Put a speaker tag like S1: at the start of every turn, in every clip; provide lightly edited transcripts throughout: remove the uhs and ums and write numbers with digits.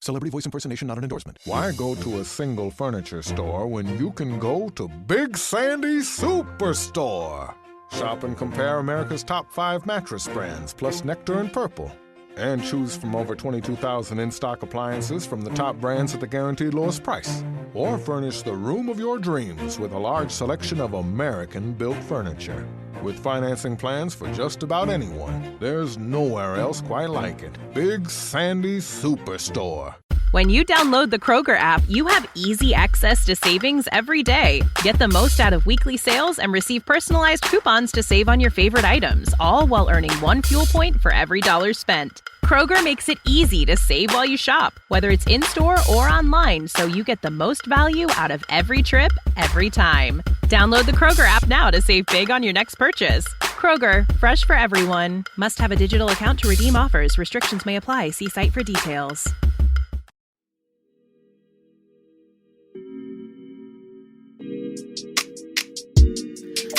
S1: Celebrity voice impersonation not an endorsement.
S2: Why go to a single furniture store when you can go to Big Sandy Superstore? Shop and compare America's top 5 mattress brands, plus Nectar and Purple. And choose from over 22,000 in-stock appliances from the top brands at the guaranteed lowest price. Or furnish the room of your dreams with a large selection of American-built furniture. With financing plans for just about anyone, there's nowhere else quite like it. Big Sandy Superstore.
S3: When you download the Kroger app, you have easy access to savings every day. Get the most out of weekly sales and receive personalized coupons to save on your favorite items, all while earning 1 fuel point for every $1 spent. Kroger makes it easy to save while you shop, whether it's in-store or online, so you get the most value out of every trip, every time. Download the Kroger app now to save big on your next purchase. Kroger, fresh for everyone. Must have a digital account to redeem offers. Restrictions may apply. See site for details.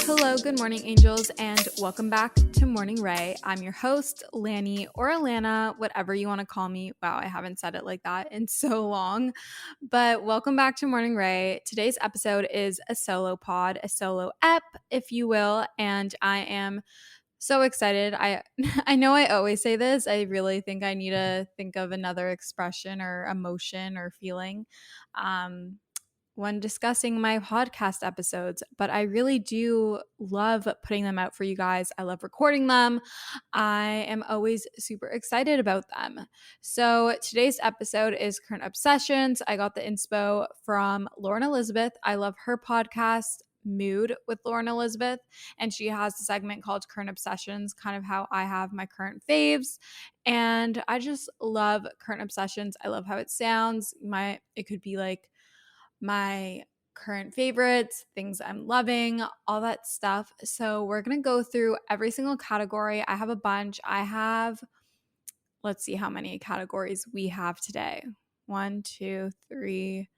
S4: Hello, good morning, angels, and welcome back to Morning Rae. I'm your host, Lani or Alana, whatever you want to call me. Wow, I haven't said it like that in so long, but welcome back to Morning Rae. Today's episode is a solo pod, a solo ep, if you will, and I am so excited. I know I always say this. I really think I need to think of another expression or emotion or feeling when discussing my podcast episodes, but I really do love putting them out for you guys. I love recording them. I am always super excited about them. So today's episode is Current Obsessions. I got the inspo from Lauren Elizabeth. I love her podcast, Mood with Lauren Elizabeth, and she has a segment called Current Obsessions, kind of how I have my current faves. And I just love Current Obsessions. I love how it sounds. It could be like my current favorites, things I'm loving, all that stuff. So we're going to go through every single category. I have a bunch. Let's see how many categories we have today. 1, 2, 3.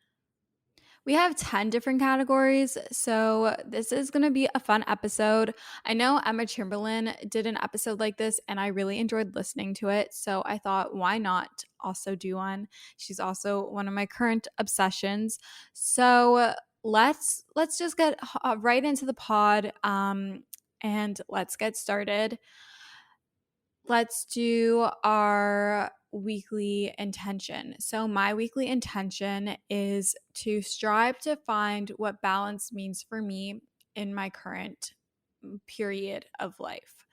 S4: We have 10 different categories, so this is going to be a fun episode. I know Emma Chamberlain did an episode like this, and I really enjoyed listening to it, so I thought, why not also do one? She's also one of my current obsessions. So let's just get right into the pod, and let's get started. Let's do our weekly intention. So my weekly intention is to strive to find what balance means for me in my current period of life.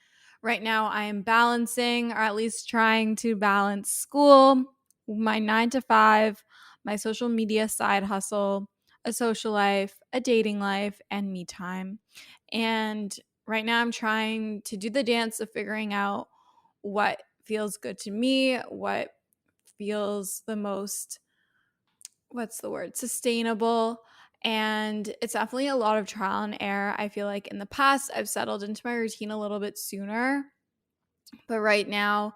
S4: Right now I am balancing, or at least trying to balance, school, my 9 to 5, my social media side hustle, a social life, a dating life, and me time. And right now I'm trying to do the dance of figuring out what feels good to me, what feels the most, sustainable. And it's definitely a lot of trial and error. I feel like in the past, I've settled into my routine a little bit sooner. But right now,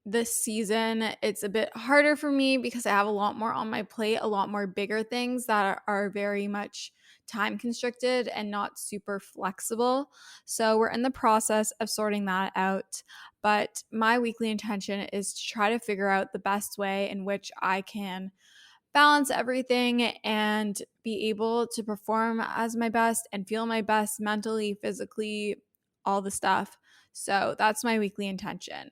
S4: this season, it's a bit harder for me because I have a lot more on my plate, a lot more bigger things that are very much time constricted and not super flexible. So we're in the process of sorting that out. But my weekly intention is to try to figure out the best way in which I can balance everything and be able to perform as my best and feel my best mentally, physically, all the stuff. So that's my weekly intention.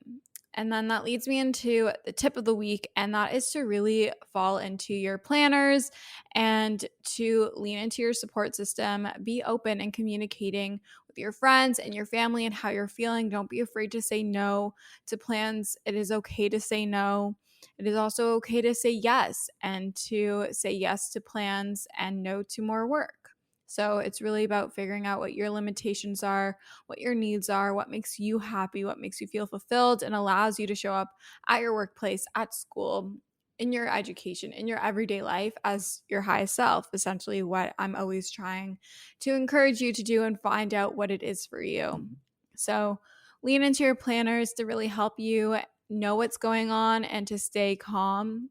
S4: And then that leads me into the tip of the week, and that is to really fall into your planners and to lean into your support system. Be open and communicating with your friends and your family and how you're feeling. Don't be afraid to say no to plans. It is okay to say no. It is also okay to say yes, and to say yes to plans and no to more work. So it's really about figuring out what your limitations are, what your needs are, what makes you happy, what makes you feel fulfilled, and allows you to show up at your workplace, at school, in your education, in your everyday life as your highest self. Essentially what I'm always trying to encourage you to do, and find out what it is for you. So lean into your planners to really help you know what's going on and to stay calm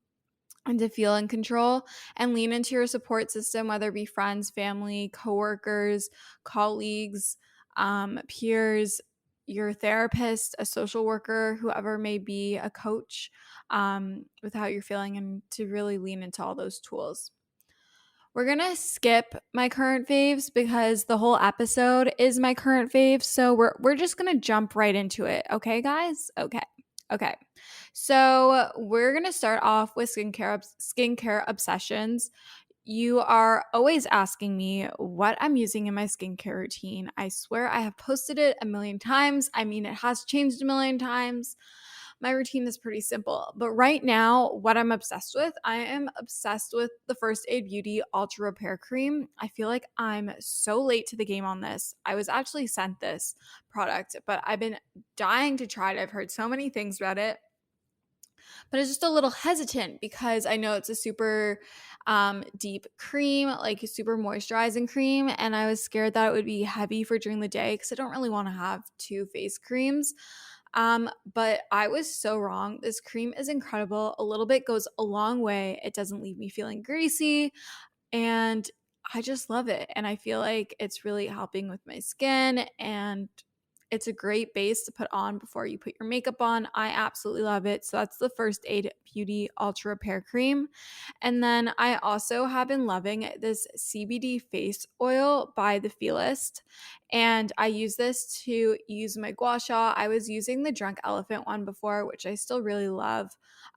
S4: and to feel in control, and lean into your support system, whether it be friends, family, coworkers, colleagues, peers, your therapist, a social worker, whoever may be, a coach, with how you're feeling, and to really lean into all those tools. We're going to skip my current faves because the whole episode is my current faves. So we're just going to jump right into it. Okay, guys? Okay. So we're going to start off with skincare obsessions. You are always asking me what I'm using in my skincare routine. I swear I have posted it a million times. I mean, it has changed a million times. My routine is pretty simple. But right now, what I'm obsessed with, I am obsessed with the First Aid Beauty Ultra Repair Cream. I feel like I'm so late to the game on this. I was actually sent this product, but I've been dying to try it. I've heard so many things about it. But it's just a little hesitant because I know it's a super deep cream, like a super moisturizing cream. And I was scared that it would be heavy for during the day because I don't really want to have two face creams. But I was so wrong. This cream is incredible. A little bit goes a long way. It doesn't leave me feeling greasy. And I just love it. And I feel like it's really helping with my skin, and it's a great base to put on before you put your makeup on. I absolutely love it. So that's the First Aid Beauty Ultra Repair Cream. And then I also have been loving this CBD face oil by The Feelist. And I use this to use my gua sha. I was using the Drunk Elephant one before, which I still really love.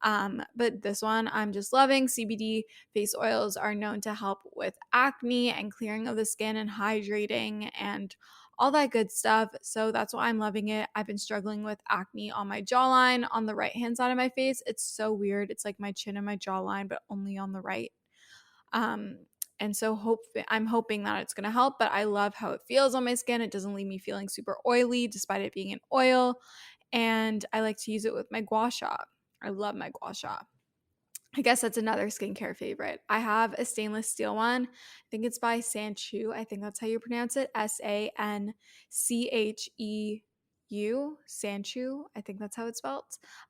S4: But this one I'm just loving. CBD face oils are known to help with acne and clearing of the skin and hydrating and all that good stuff. So that's why I'm loving it. I've been struggling with acne on my jawline on the right hand side of my face. It's so weird. It's like my chin and my jawline, but only on the right. And so I'm hoping that it's going to help, but I love how it feels on my skin. It doesn't leave me feeling super oily despite it being an oil. And I like to use it with my gua sha. I love my gua sha. I guess that's another skincare favorite. I have a stainless steel one. I think it's by Sanchu. I think that's how you pronounce it. Sancheu. Sanchu. I think that's how it's spelled.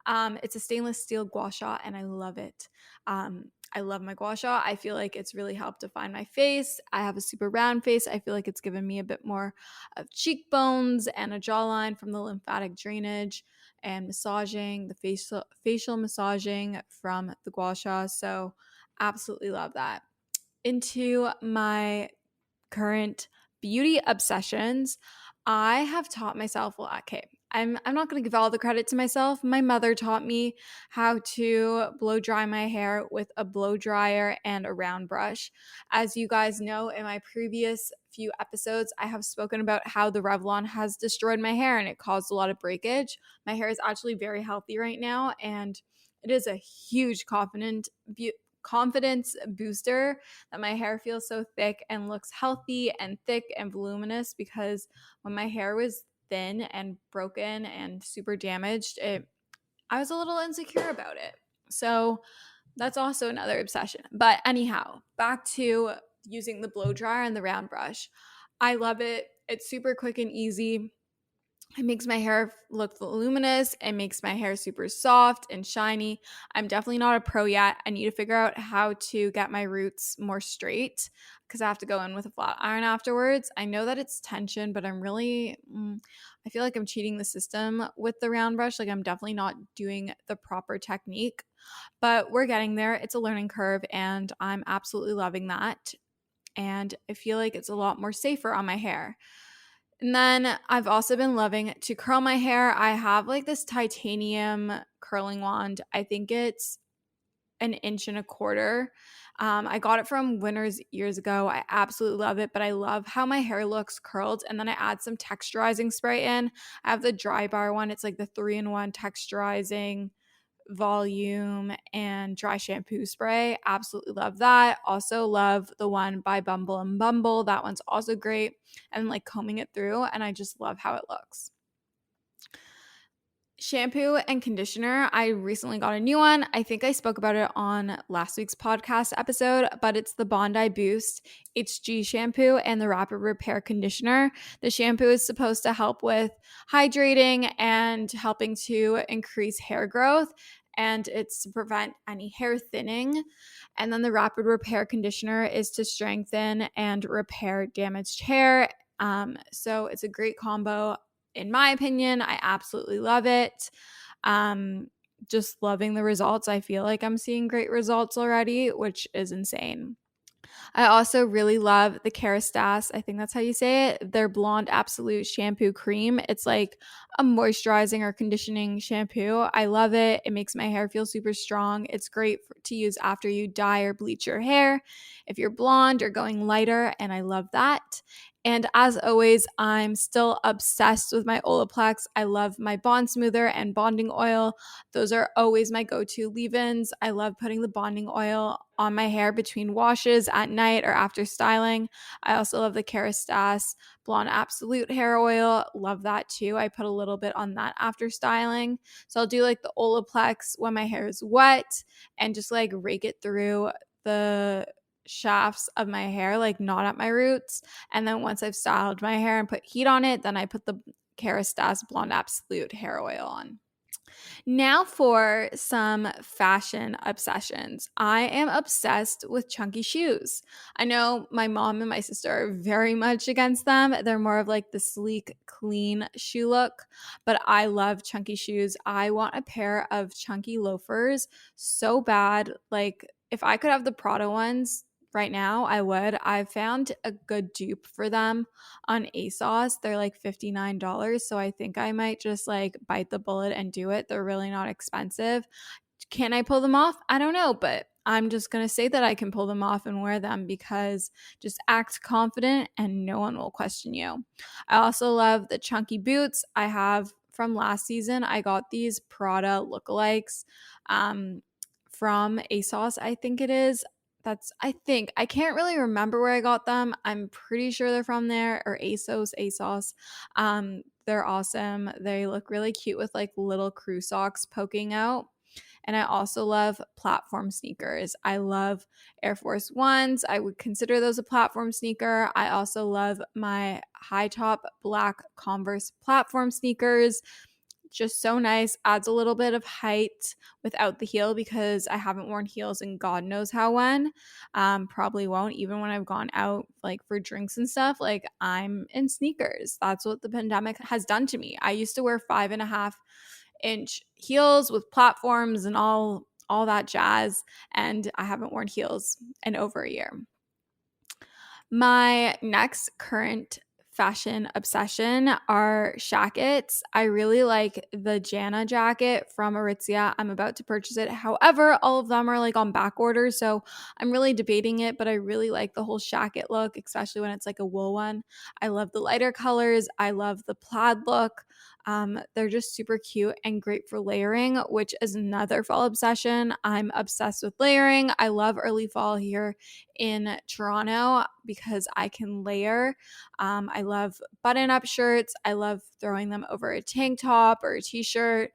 S4: It's a stainless steel gua sha, and I love it. I love my gua sha. I feel like it's really helped define my face. I have a super round face. I feel like it's given me a bit more of cheekbones and a jawline from the lymphatic drainage and massaging, the facial massaging from the gua sha. So absolutely love that. Into my current beauty obsessions, I have taught myself, well, okay, I'm not going to give all the credit to myself. My mother taught me how to blow dry my hair with a blow dryer and a round brush. As you guys know, in my previous few episodes, I have spoken about how the Revlon has destroyed my hair and it caused a lot of breakage. My hair is actually very healthy right now, and it is a huge confidence booster that my hair feels so thick and looks healthy and thick and voluminous, because when my hair was thin and broken and super damaged, I was a little insecure about it. So that's also another obsession. But anyhow, back to using the blow dryer and the round brush. I love it. It's super quick and easy. It makes my hair look voluminous. It makes my hair super soft and shiny. I'm definitely not a pro yet. I need to figure out how to get my roots more straight because I have to go in with a flat iron afterwards. I know that it's tension, but I feel like I'm cheating the system with the round brush. Like, I'm definitely not doing the proper technique, but we're getting there. It's a learning curve, and I'm absolutely loving that. And I feel like it's a lot more safer on my hair. And then I've also been loving to curl my hair. I have like this titanium curling wand. I think it's 1.25 inches. I got it from Winners years ago. I absolutely love it, but I love how my hair looks curled. And then I add some texturizing spray in. I have the Dry Bar one. It's like the 3-in-1 texturizing, volume, and dry shampoo spray. Absolutely love that. Also love the one by Bumble and Bumble. That one's also great. And like combing it through, and I just love how it looks. Shampoo and conditioner. I recently got a new one. I think I spoke about it on last week's podcast episode, but it's the Bondi Boost HG shampoo and the Rapid Repair conditioner. The shampoo is supposed to help with hydrating and helping to increase hair growth, and it's to prevent any hair thinning. And then the Rapid Repair conditioner is to strengthen and repair damaged hair. So it's a great combo. in my opinion, I absolutely love it. Just loving the results. I feel like I'm seeing great results already, which is insane. I also really love the Kerastase. I think that's how you say it. Their Blonde Absolute Shampoo Cream. It's like a moisturizing or conditioning shampoo. I love it. It makes my hair feel super strong. It's great to use after you dye or bleach your hair if you're blonde or going lighter, and I love that. And as always, I'm still obsessed with my Olaplex. I love my bond smoother and bonding oil. Those are always my go-to leave-ins. I love putting the bonding oil on my hair between washes at night or after styling. I also love the Kerastase Blonde Absolute hair oil. Love that too. I put a little bit on that after styling. So I'll do like the Olaplex when my hair is wet and just like rake it through the shafts of my hair, like not at my roots. And then once I've styled my hair and put heat on it, then I put the Kerastase Blonde Absolute hair oil on. Now for some fashion obsessions. I am obsessed with chunky shoes. I know my mom and my sister are very much against them. They're more of like the sleek, clean shoe look, but I love chunky shoes. I want a pair of chunky loafers so bad. Like if I could have the Prada ones right now, I would. I found a good dupe for them on ASOS. They're like $59. So I think I might just like bite the bullet and do it. They're really not expensive. Can I pull them off? I don't know, but I'm just going to say that I can pull them off and wear them because just act confident and no one will question you. I also love the chunky boots I have from last season. I got these Prada lookalikes from ASOS, I think it is. I can't really remember where I got them. I'm pretty sure they're from there, or ASOS. They're awesome. They look really cute with like little crew socks poking out. And I also love platform sneakers. I love Air Force Ones. I would consider those a platform sneaker. I also love my high top black Converse platform sneakers. Just so nice. Adds a little bit of height without the heel because I haven't worn heels in God knows how when. Probably won't, even when I've gone out like for drinks and stuff. Like I'm in sneakers. That's what the pandemic has done to me. I used to wear 5.5-inch heels with platforms and all that jazz, and I haven't worn heels in over a year. My next current fashion obsession are shackets. I really like the Jana jacket from Aritzia. I'm about to purchase it. However, all of them are like on back order, so I'm really debating it, but I really like the whole shacket look, especially when it's like a wool one. I love the lighter colors. I love the plaid look. They're just super cute and great for layering, which is another fall obsession. I'm obsessed with layering. I love early fall here in Toronto because I can layer. I love button-up shirts. I love throwing them over a tank top or a t-shirt,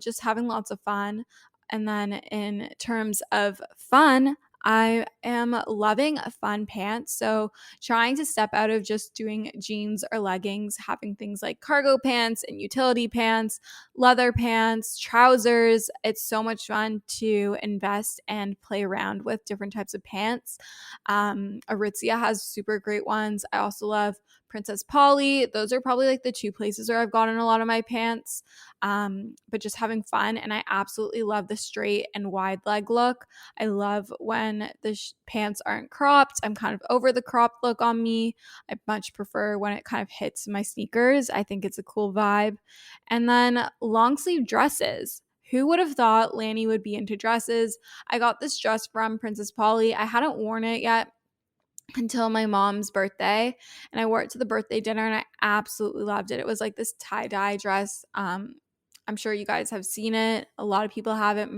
S4: just having lots of fun. And then in terms of fun, I am loving fun pants. So trying to step out of just doing jeans or leggings, having things like cargo pants and utility pants, leather pants, trousers. It's so much fun to invest and play around with different types of pants. Aritzia has super great ones. I also love Princess Polly. Those are probably like the two places where I've gotten a lot of my pants. But just having fun. And I absolutely love the straight and wide leg look. I love when the pants aren't cropped. I'm kind of over the cropped look on me. I much prefer when it kind of hits my sneakers. I think it's a cool vibe. And then long sleeve dresses. Who would have thought Lani would be into dresses? I got this dress from Princess Polly. I hadn't worn it yet until my mom's birthday, and I wore it to the birthday dinner and I absolutely loved it. It was like this tie-dye dress. I'm sure you guys have seen it. A lot of people have it.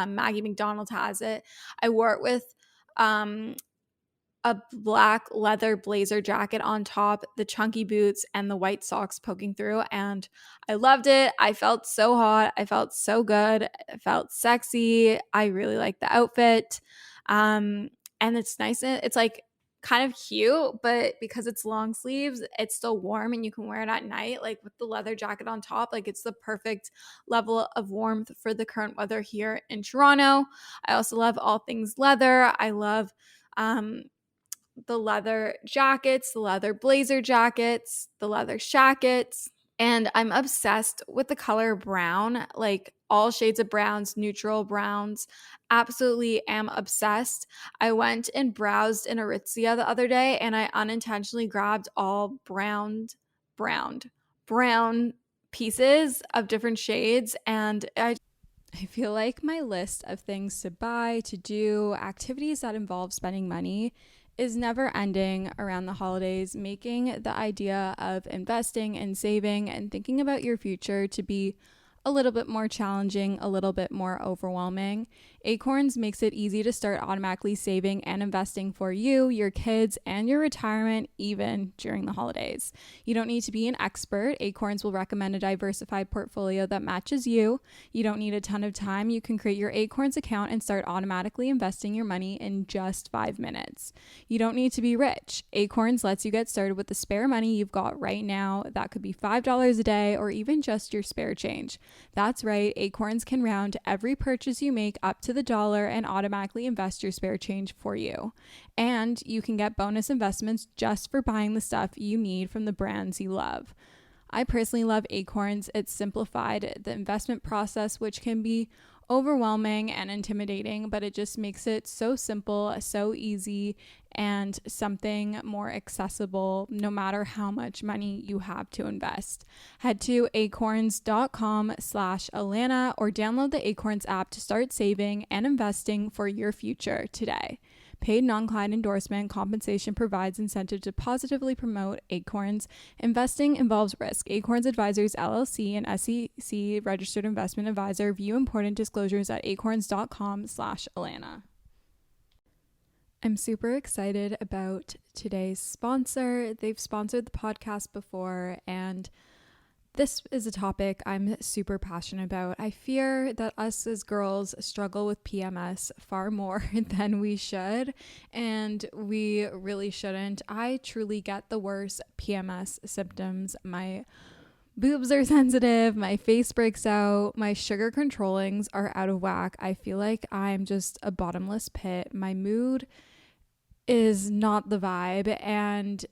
S4: Maggie McDonald has it. I wore it with a black leather blazer jacket on top, the chunky boots, and the white socks poking through. And I loved it. I felt so hot. I felt so good. I felt sexy. I really liked the outfit. And it's nice. It's like kind of cute, but because it's long sleeves, it's still warm and you can wear it at night, like with the leather jacket on top. Like it's the perfect level of warmth for the current weather here in Toronto. I also love all things leather. I love the leather jackets, the leather blazer jackets, the leather shackets. And I'm obsessed with the color brown, like all shades of browns, neutral browns. Absolutely am obsessed. I went and browsed in Aritzia the other day and I unintentionally grabbed all brown, brown pieces of different shades. And I feel like my list of things to buy, to do, activities that involve spending money is never ending around the holidays, making the idea of investing and saving and thinking about your future to be a little bit more challenging, a little bit more overwhelming. Acorns makes it easy to start automatically saving and investing for you, your kids, and your retirement, even during the holidays. You don't need to be an expert. Acorns will recommend a diversified portfolio that matches you. You don't need a ton of time. You can create your Acorns account and start automatically investing your money in just 5 minutes. You don't need to be rich. Acorns lets you get started with the spare money you've got right now. That could be $5 a day or even just your spare change. That's right, Acorns can round every purchase you make up to the dollar and automatically invest your spare change for you. And you can get bonus investments just for buying the stuff you need from the brands you love. I personally love Acorns. It's simplified the investment process, which can be overwhelming and intimidating, but it just makes it so simple, so easy, and something more accessible no matter how much money you have to invest. Head to acorns.com/Alana or download the Acorns app to start saving and investing for your future today. Paid non-client endorsement. Compensation provides incentive to positively promote Acorns. Investing involves risk. Acorns Advisors LLC, an SEC registered investment advisor. View important disclosures at acorns.com/Alana. I'm super excited about today's sponsor. They've sponsored the podcast before, and this is a topic I'm super passionate about. I fear that us as girls struggle with PMS far more than we should, and we really shouldn't. I truly get the worst PMS symptoms. My boobs are sensitive, my face breaks out, my sugar controllings are out of whack. I feel like I'm just a bottomless pit. My mood is not the vibe, and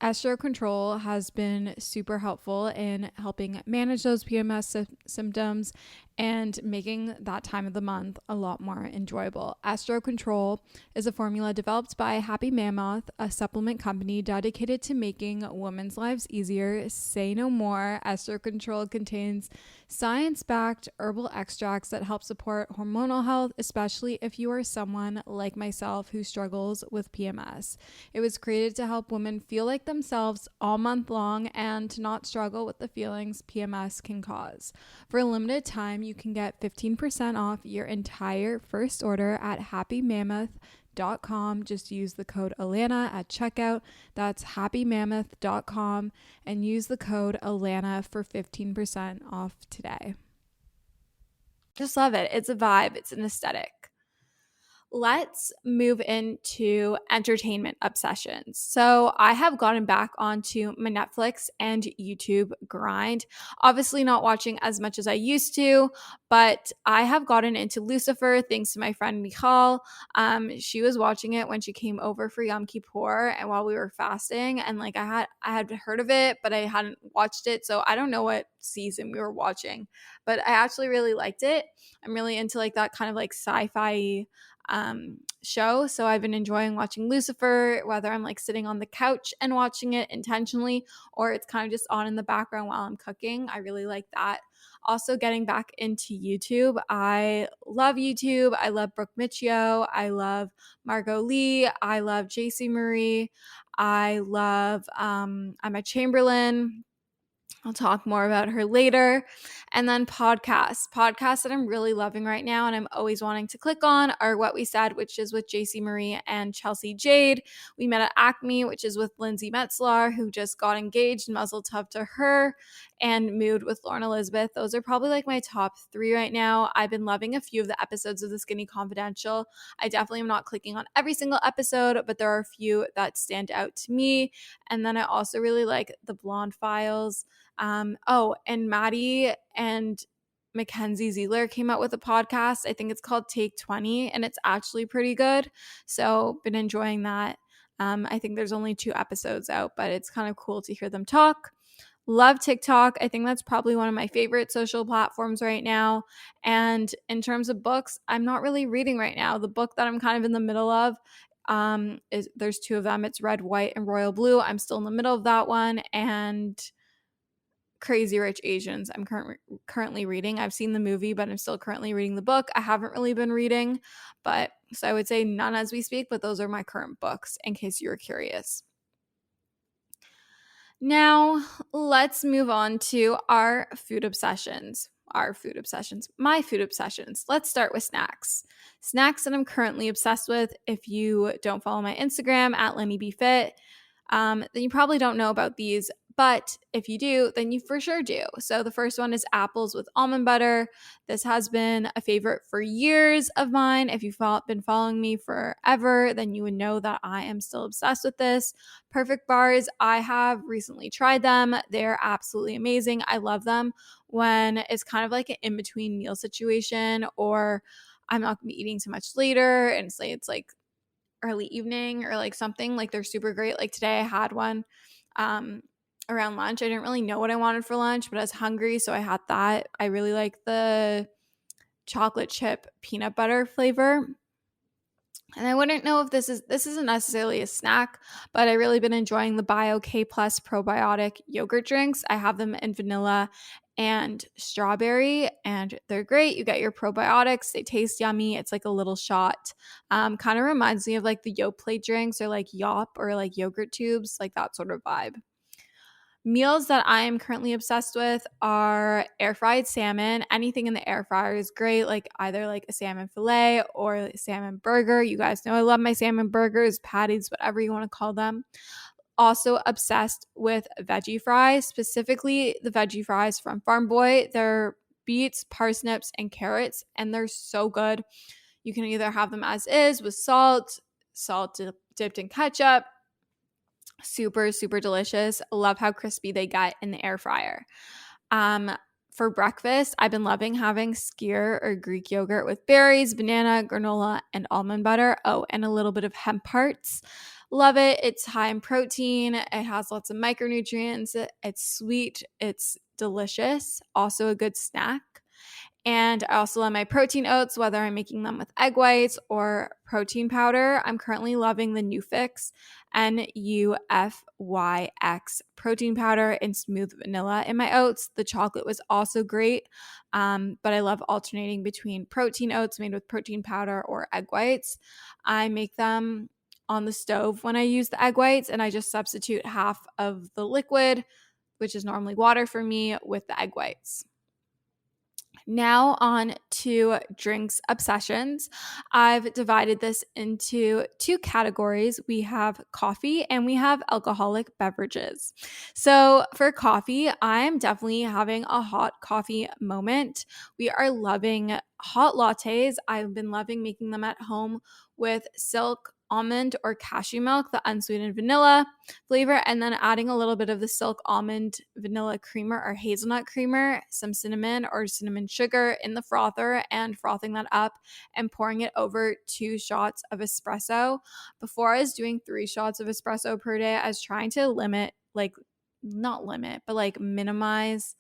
S4: Estro Control has been super helpful in helping manage those PMS symptoms and making that time of the month a lot more enjoyable. Estro Control is a formula developed by Happy Mammoth, a supplement company dedicated to making women's lives easier. Say no more. Estro Control contains science-backed herbal extracts that help support hormonal health, especially if you are someone like myself who struggles with PMS. It was created to help women feel like themselves all month long and to not struggle with the feelings PMS can cause. For a limited time, you can get 15% off your entire first order at happymammoth.com. Just use the code Alana at checkout. That's happymammoth.com and use the code Alana for 15% off today. Just love it. It's a vibe. It's an aesthetic. Let's move into entertainment obsessions. So I have gotten back onto my Netflix and YouTube grind. Obviously not watching as much as I used to, but I have gotten into Lucifer thanks to my friend Michal. She was watching it when she came over for Yom Kippur and while we were fasting, and like I had heard of it, but I hadn't watched it. So I don't know what season we were watching, but I actually really liked it. I'm really into like that kind of like sci-fi show. So I've been enjoying watching Lucifer, whether I'm like sitting on the couch and watching it intentionally or it's kind of just on in the background while I'm cooking. I really like that. Also getting back into YouTube. I love YouTube. I love Brooke Michio. I love Margot Lee. I love JC Marie. I love Emma Chamberlain. I'll talk more about her later. And then podcasts that I'm really loving right now and I'm always wanting to click on are What We Said, which is with JC Marie and Chelsea Jade. We Met at Acme, which is with Lindsay Metzlar, who just got engaged, muzzle tough to her, and Mood with Lauren Elizabeth. Those are probably like my top 3 right now. I've been loving a few of the episodes of The Skinny Confidential. I definitely am not clicking on every single episode, but there are a few that stand out to me. And then I also really like The Blonde Files. And Maddie and Mackenzie Zeeler came out with a podcast. I think it's called Take 20, and it's actually pretty good. So been enjoying that. I think there's only 2 episodes out, but it's kind of cool to hear them talk. Love TikTok. I think that's probably one of my favorite social platforms right now. And in terms of books, I'm not really reading right now. The book that I'm kind of in the middle of is there's two of them. It's Red, White, and Royal Blue. I'm still in the middle of that one. And Crazy Rich Asians I'm currently reading. I've seen the movie, but I'm still currently reading the book. I haven't really been reading, but so I would say none as we speak, but those are my current books in case you were curious. Now, let's move on to our food obsessions. My food obsessions. Let's start with snacks. Snacks that I'm currently obsessed with. If you don't follow my Instagram at Lani B then you probably don't know about these. But if you do, then you for sure do. So the first one is apples with almond butter. This has been a favorite for years of mine. If you've been following me forever, then you would know that I am still obsessed with this. Perfect bars, I have recently tried them. They're absolutely amazing. I love them when it's kind of like an in-between meal situation, or I'm not going to be eating too much later and say it's like early evening or like something. Like they're super great. Like today I had one around lunch. I didn't really know what I wanted for lunch, but I was hungry, so I had that. I really like the chocolate chip peanut butter flavor. And I wouldn't know if this isn't necessarily a snack, but I've really been enjoying the Bio K Plus probiotic yogurt drinks. I have them in vanilla and strawberry, and they're great. You get your probiotics. They taste yummy. It's like a little shot. Kind of reminds me of like the Yoplait drinks or like Yop or like yogurt tubes, like that sort of vibe. Meals that I am currently obsessed with are air fried salmon. Anything in the air fryer is great, like either like a salmon fillet or a salmon burger. You guys know I love my salmon burgers, patties, whatever you want to call them. Also obsessed with veggie fries, specifically the veggie fries from Farm Boy. They're beets, parsnips, and carrots, and they're so good. You can either have them as is with salt dipped in ketchup. Super, super delicious. Love how crispy they get in the air fryer. For breakfast, I've been loving having skyr or Greek yogurt with berries, banana, granola, and almond butter. Oh, and a little bit of hemp hearts. Love it. It's high in protein. It has lots of micronutrients. It's sweet. It's delicious. Also a good snack. And I also love my protein oats, whether I'm making them with egg whites or protein powder. I'm currently loving the Nufix NUFYX protein powder in smooth vanilla in my oats. The chocolate was also great, but I love alternating between protein oats made with protein powder or egg whites. I make them on the stove when I use the egg whites, and I just substitute half of the liquid, which is normally water for me, with the egg whites. Now on to drinks obsessions. I've divided this into two categories. We have coffee and we have alcoholic beverages. So for coffee, I'm definitely having a hot coffee moment. We are loving hot lattes. I've been loving making them at home with silk almond or cashew milk, the unsweetened vanilla flavor, and then adding a little bit of the silk almond vanilla creamer or hazelnut creamer, some cinnamon or cinnamon sugar in the frother, and frothing that up and pouring it over 2 shots of espresso. Before I was doing 3 shots of espresso per day. I was trying to minimize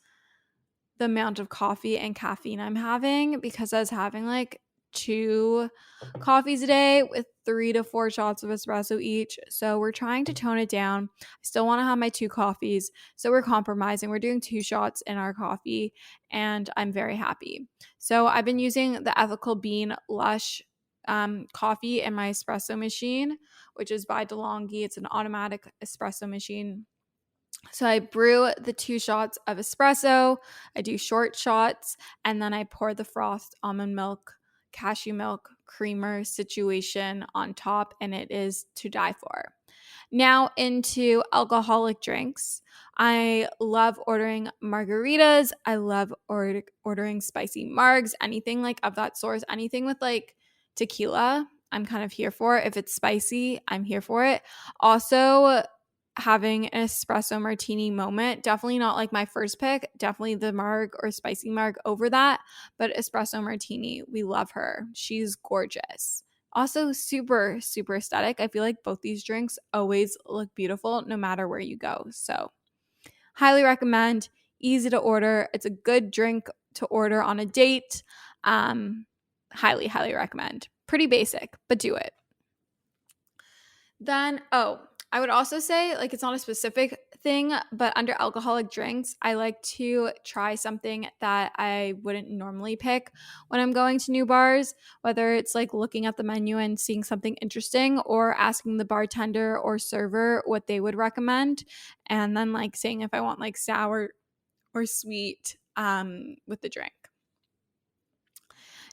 S4: the amount of coffee and caffeine I'm having, because I was having like 2 coffees a day with 3 to 4 shots of espresso each. So we're trying to tone it down. I still want to have my 2 coffees. So we're compromising. We're doing 2 shots in our coffee, and I'm very happy. So I've been using the Ethical Bean Lush coffee in my espresso machine, which is by DeLonghi. It's an automatic espresso machine. So I brew the 2 shots of espresso. I do short shots, and then I pour the frothed almond milk, cashew milk creamer situation on top, and it is to die for. Now into alcoholic drinks. I love ordering margaritas. I love ordering spicy margs, anything like of that sort, anything with like tequila. I'm kind of here for it. If it's spicy, I'm here for it. Also, having an espresso martini moment, definitely not like my first pick, definitely the marg or spicy marg over that, but espresso martini, we love her. She's gorgeous. Also super, super aesthetic. I feel like both these drinks always look beautiful no matter where you go. So Highly recommend. Easy to order. It's a good drink to order on a date. Highly, highly recommend. Pretty basic, but do it. Then, I would also say, like, it's not a specific thing, but under alcoholic drinks, I like to try something that I wouldn't normally pick when I'm going to new bars, whether it's like looking at the menu and seeing something interesting or asking the bartender or server what they would recommend, and then like saying if I want like sour or sweet with the drink.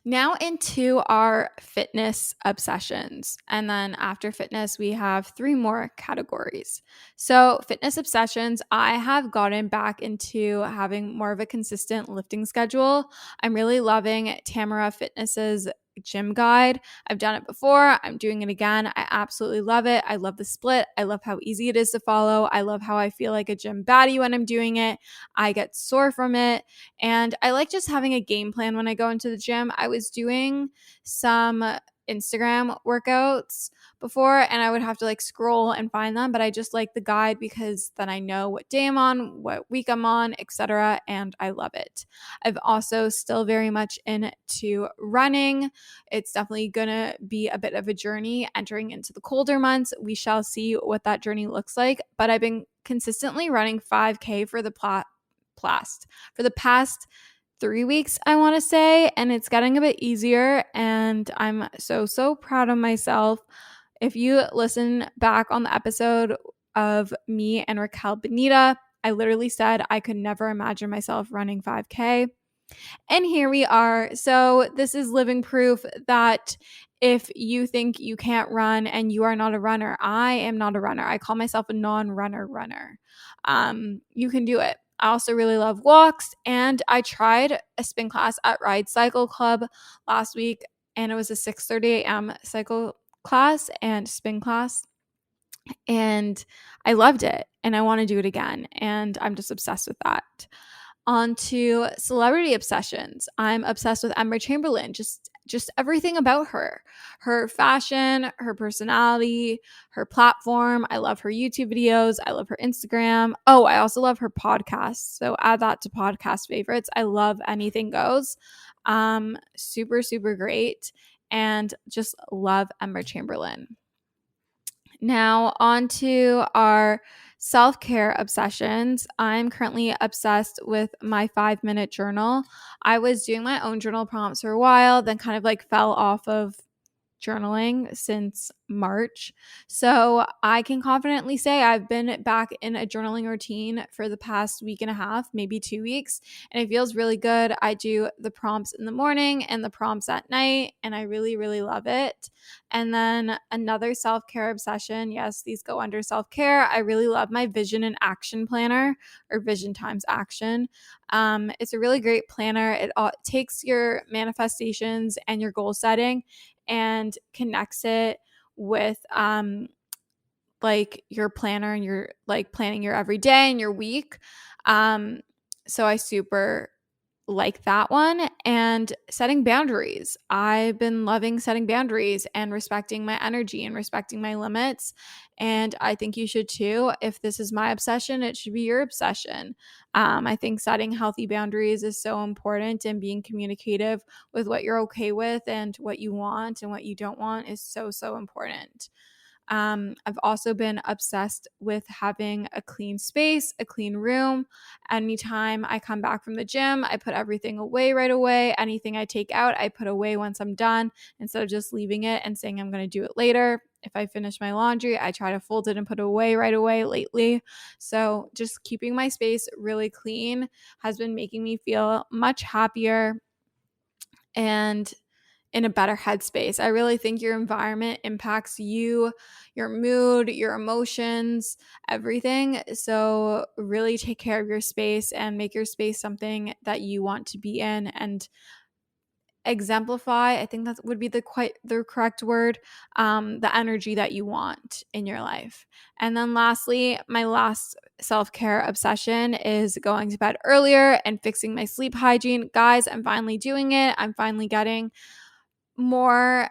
S4: Now into our fitness obsessions. And then after fitness, we have 3 more categories. So, fitness obsessions, I have gotten back into having more of a consistent lifting schedule. I'm really loving Tamara Fitness's gym guide. I've done it before. I'm doing it again. I absolutely love it. I love the split. I love how easy it is to follow. I love how I feel like a gym baddie when I'm doing it. I get sore from it. And I like just having a game plan when I go into the gym. I was doing some Instagram workouts before and I would have to like scroll and find them, but I just like the guide because then I know what day I'm on, what week I'm on, etc., and I love it. I've also still very much into running. It's definitely gonna be a bit of a journey entering into the colder months. We shall see what that journey looks like, but I've been consistently running 5K for the past 3 weeks, I want to say, and it's getting a bit easier, and I'm so proud of myself. If you listen back on the episode of me and Raquel Benita, I literally said I could never imagine myself running 5K. And here we are. So this is living proof that if you think you can't run and you are not a runner, I am not a runner. I call myself a non-runner runner. You can do it. I also really love walks, and I tried a spin class at Ride Cycle Club last week, and it was a 6:30 a.m. cycle class and spin class, and I loved it, and I want to do it again, and I'm just obsessed with that. On to celebrity obsessions. I'm obsessed with Emma Chamberlain, just everything about her fashion, her personality, her platform. I love her YouTube videos. I love her Instagram. Oh, I also love her podcast. So add that to podcast favorites. I love Anything Goes. Super great, and just love Emma Chamberlain. Now, on to our self-care obsessions. I'm currently obsessed with my 5-minute journal. I was doing my own journal prompts for a while, then kind of like fell off of journaling since March. So I can confidently say I've been back in a journaling routine for the past week and a half, maybe 2 weeks, and it feels really good. I do the prompts in the morning and the prompts at night, and I really love it. And then another self-care obsession, yes, these go under self-care. I really love my vision and action planner, or Vision Times Action. It's a really great planner. It takes your manifestations and your goal setting and connects it with like your planner and your like planning your everyday and your week. So I super like that one. And setting boundaries. I've been loving setting boundaries and respecting my energy and respecting my limits. And I think you should too. If this is my obsession, it should be your obsession. I think setting healthy boundaries is so important, and being communicative with what you're okay with and what you want and what you don't want is so important. I've also been obsessed with having a clean space, a clean room. Anytime I come back from the gym, I put everything away right away. Anything I take out, I put away once I'm done instead of just leaving it and saying I'm going to do it later. If I finish my laundry, I try to fold it and put it away right away lately. So just keeping my space really clean has been making me feel much happier and in a better headspace. I really think your environment impacts you, your mood, your emotions, everything. So really take care of your space and make your space something that you want to be in and exemplify. I think that would be the correct word, the energy that you want in your life. And then lastly, my last self-care obsession is going to bed earlier and fixing my sleep hygiene. Guys, I'm finally doing it. I'm finally getting more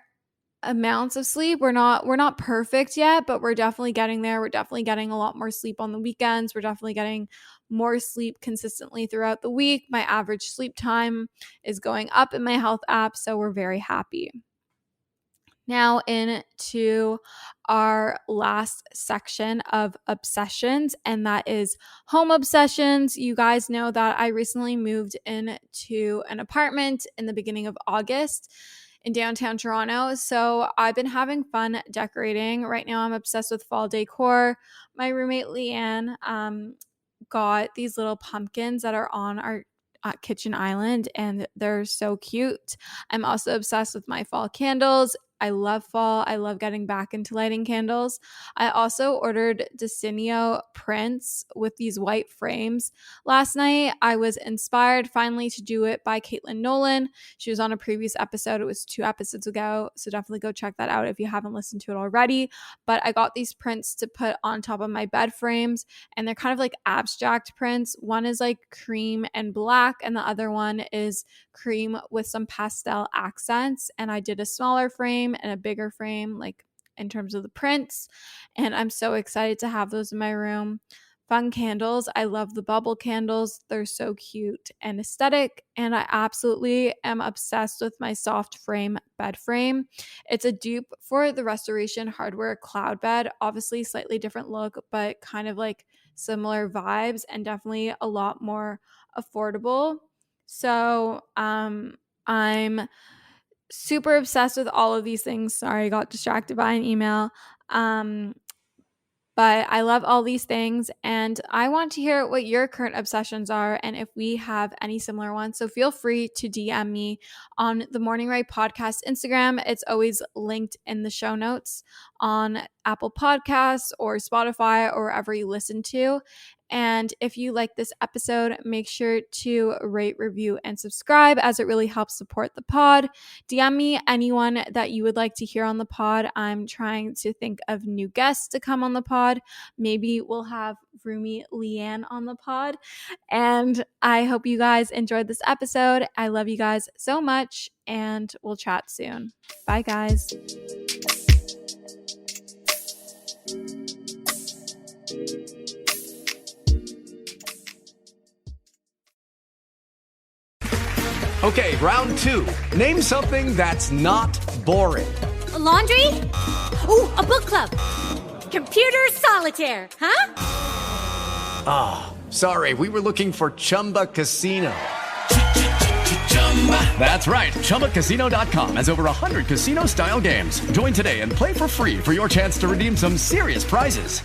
S4: amounts of sleep. We're not perfect yet, but we're definitely getting there. We're definitely getting a lot more sleep on the weekends. We're definitely getting more sleep consistently throughout the week. My average sleep time is going up in my health app, so we're very happy. Now into our last section of obsessions, and that is home obsessions. You guys know that I recently moved into an apartment in the beginning of August in downtown Toronto. So I've been having fun decorating. Right now I'm obsessed with fall decor. My roommate Leanne got these little pumpkins that are on our kitchen island, and they're so cute. I'm also obsessed with my fall candles. I love fall. I love getting back into lighting candles. I also ordered Decenio prints with these white frames last night. I was inspired finally to do it by Caitlin Nolan. She was on a previous episode. It was 2 episodes ago, so definitely go check that out if you haven't listened to it already. But I got these prints to put on top of my bed frames, and they're kind of like abstract prints. One is like cream and black, and the other one is cream with some pastel accents. And I did a smaller frame and a bigger frame, like in terms of the prints, and I'm so excited to have those in my room. Fun candles. I love the bubble candles. They're so cute and aesthetic, and I absolutely am obsessed with my soft frame bed frame. It's a dupe for the Restoration Hardware cloud bed. Obviously slightly different look, but kind of like similar vibes, and definitely a lot more affordable. So I'm super obsessed with all of these things. Sorry, I got distracted by an email. But I love all these things, and I want to hear what your current obsessions are and if we have any similar ones. So feel free to DM me on the Morning Rae podcast Instagram. It's always linked in the show notes on Apple Podcasts or Spotify or wherever you listen to. And if you like this episode, make sure to rate, review, and subscribe, as it really helps support the pod. DM me anyone that you would like to hear on the pod. I'm trying to think of new guests to come on the pod. Maybe we'll have roomie Leanne on the pod. And I hope you guys enjoyed this episode. I love you guys so much, and we'll chat soon. Bye, guys.
S1: Okay, round 2. Name something that's not boring.
S5: A laundry? Ooh, a book club. Computer solitaire, huh?
S1: Ah, sorry, we were looking for Chumba Casino. That's right, ChumbaCasino.com has over 100 casino-style games. Join today and play for free for your chance to redeem some serious prizes.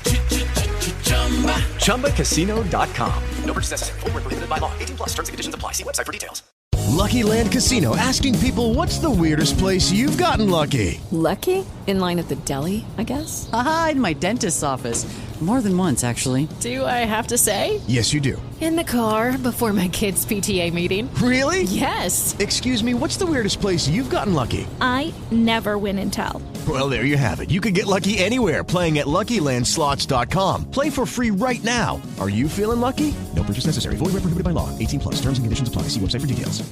S1: ChumbaCasino.com. No purchase necessary. Void where prohibited by law. 18+. Terms and conditions apply. See website for details.
S6: Lucky Land Casino, asking people, what's the weirdest place you've gotten lucky?
S7: Lucky? In line at the deli, I guess?
S8: Aha, in my dentist's office. More than once, actually.
S7: Do I have to say?
S6: Yes, you do.
S7: In the car before my kids' PTA meeting.
S6: Really?
S7: Yes.
S6: Excuse me, what's the weirdest place you've gotten lucky?
S9: I never win and tell.
S6: Well, there you have it. You can get lucky anywhere, playing at LuckyLandSlots.com. Play for free right now. Are you feeling lucky? No purchase necessary. Void where prohibited by law. 18+. Terms and conditions apply. See website for details.